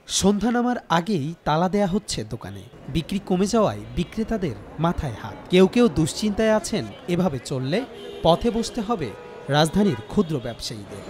সন্ধ্যা নামার আগেই তালা দেয়া হচ্ছে দোকানে। বিক্রি কমে যাওয়ায় বিক্রেতাদের মাথায় হাত। কেউ কেউ দুশ্চিন্তায় আছেন, এভাবে চললে পথে বসতে হবে রাজধানীর ক্ষুদ্র ব্যবসায়ীদের।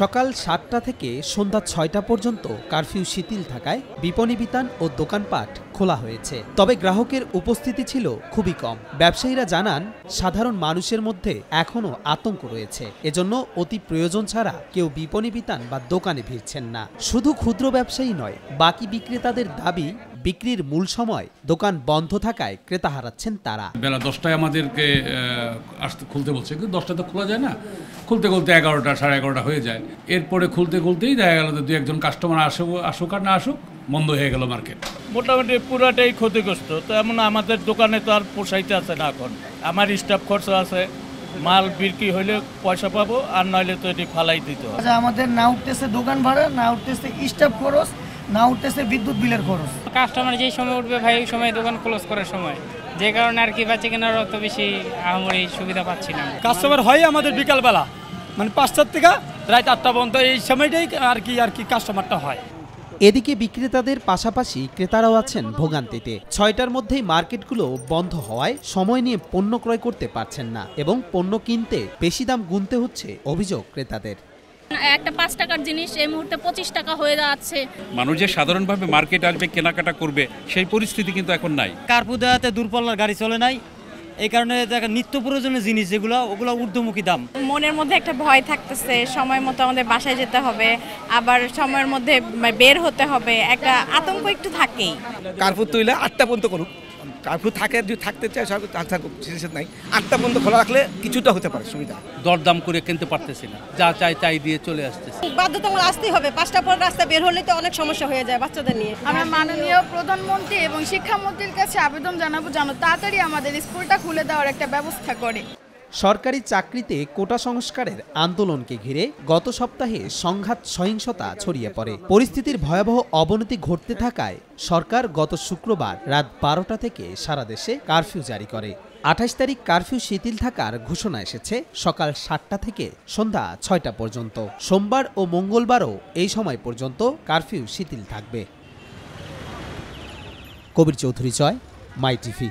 সকাল ৭টা থেকে সন্ধ্যা ৬টা পর্যন্ত কারফিউ শিথিল থাকায় বিপণী বিতান ও দোকানপাট খোলা হয়েছে। তবে গ্রাহকের উপস্থিতি ছিল খুবই কম। ব্যবসায়ীরা জানান, সাধারণ মানুষের মধ্যে এখনও আতঙ্ক রয়েছে। এজন্য অতি প্রয়োজন ছাড়া কেউ বিপণী বিতান বা দোকানে ভিড়ছেন না। শুধু ক্ষুদ্র ব্যবসায়ী নয়, বাকি বিক্রেতাদের দাবি, বিক্রির মূল সময় দোকান বন্ধ থাকায় ক্রেতা হারাচ্ছেন তারা। বেলা 10টায় আমাদেরকে আসতে খুলতে বলছে, কিন্তু 10টায় তো খোলা যায় না। খুলতে খুলতে 11টা, 11:30 হয়ে যায়। এরপরে খুলতেই দেখা গেল যে 2-1 কাস্টমার আসুক আর না আসুক, বন্ধ হয়ে গেল মার্কেট। মোটামুটি পুরাটাই ক্ষতিগ্রস্ত। তো এমন আমাদের দোকানে তো আর পোষাইতে আছে না। এখন আমার স্টাফ খরচ আছে, মাল বিক্রি হইলে পয়সা পাবো, আর নইলে তো এটি ফালাই দিতে হবে। আমাদের না উঠতেছে দোকান ভাড়া, না উঠতেছে স্টাফ খরচ, না উঠতেছে বিদ্যুৎ বিলের খরচ। কাস্টমার যেই সময় উঠবে ভাই, ওই সময় দোকান ক্লোজ করার সময়, যে কারণে আর কি বেচা কেনার অত বেশি আহামরি সুবিধা পাচ্ছি না। কাস্টমার হয় আমাদের বিকালবেলা, মানে 5টার থেকে রাত 8টা পর্যন্ত, এই সময়টাই আর কি কাস্টমারটা হয়। এদিকে বিক্রেতাদের পাশাপাশি ক্রেতারাও আছেন ভোগান্তিতে। 6টার মধ্যেই মার্কেটগুলো বন্ধ হওয়ায় সময় নিয়ে পণ্য ক্রয় করতে পারছেন না এবং পণ্য কিনতে বেশি দাম গুনতে হচ্ছে অভিযোগ ক্রেতাদের। একটা 5 টাকার জিনিস এই মুহূর্তে 25 টাকা হয়ে যাচ্ছে। মানুষ যে সাধারণভাবে মার্কেট আসবে, কেনাকাটা করবে, সেই পরিস্থিতি কিন্তু এখন নাই। কার্পু দেওয়াতে দূরপাল্লার গাড়ি চলে নাই, এই কারণে নিত্য প্রয়োজনীয় জিনিস যেগুলো, ওগুলো ঊর্ধ্বমুখী দাম। মনের মধ্যে একটা ভয় থাকতেছে, সময় মতো আমাদের বাসায় যেতে হবে, আবার সময়ের মধ্যে বের হতে হবে, একটা আতঙ্ক একটু থাকেই। কার্পু তুইলে 8টা পর্যন্ত করুক, কার্পু থাকে, যদি থাকতে চায় নাই, 8টা পর্যন্ত খোলা রাখলে কিছুটা হতে পারে সুবিধা। দরদাম করে কিনতে পারতেছি না, যা চাই তাই দিয়ে চলে আসতেছে। বাধ্যতামূলক আসতেই হবে, 5টা পর রাস্তায় বের হলে তো অনেক সমস্যা হয়ে যায় বাচ্চাদের নিয়ে। আমরা মাননীয় প্রধানমন্ত্রী এবং শিক্ষামন্ত্রীর কাছে আবেদন জানাবো যেন তাড়াতাড়ি আমাদের স্কুলটা খুলে দেওয়ার একটা ব্যবস্থা করে। সরকারি চাকরিতে কোটা সংস্কারের আন্দোলনকে ঘিরে গত সপ্তাহে সংঘাত সহিংসতা ছড়িয়ে পড়ে। পরিস্থিতির ভয়াবহ অবনতি ঘটতে থাকায় সরকার গত শুক্রবার রাত 12টা থেকে সারা দেশে কারফিউ জারি করে। 28 তারিখ কারফিউ শিথিল থাকার ঘোষণা এসেছে সকাল 7টা থেকে সন্ধ্যা 6টা পর্যন্ত। সোমবার ও মঙ্গলবারও এই সময় পর্যন্ত কারফিউ শিথিল থাকবে। কবির চৌধুরী জয়, মাই টিভি।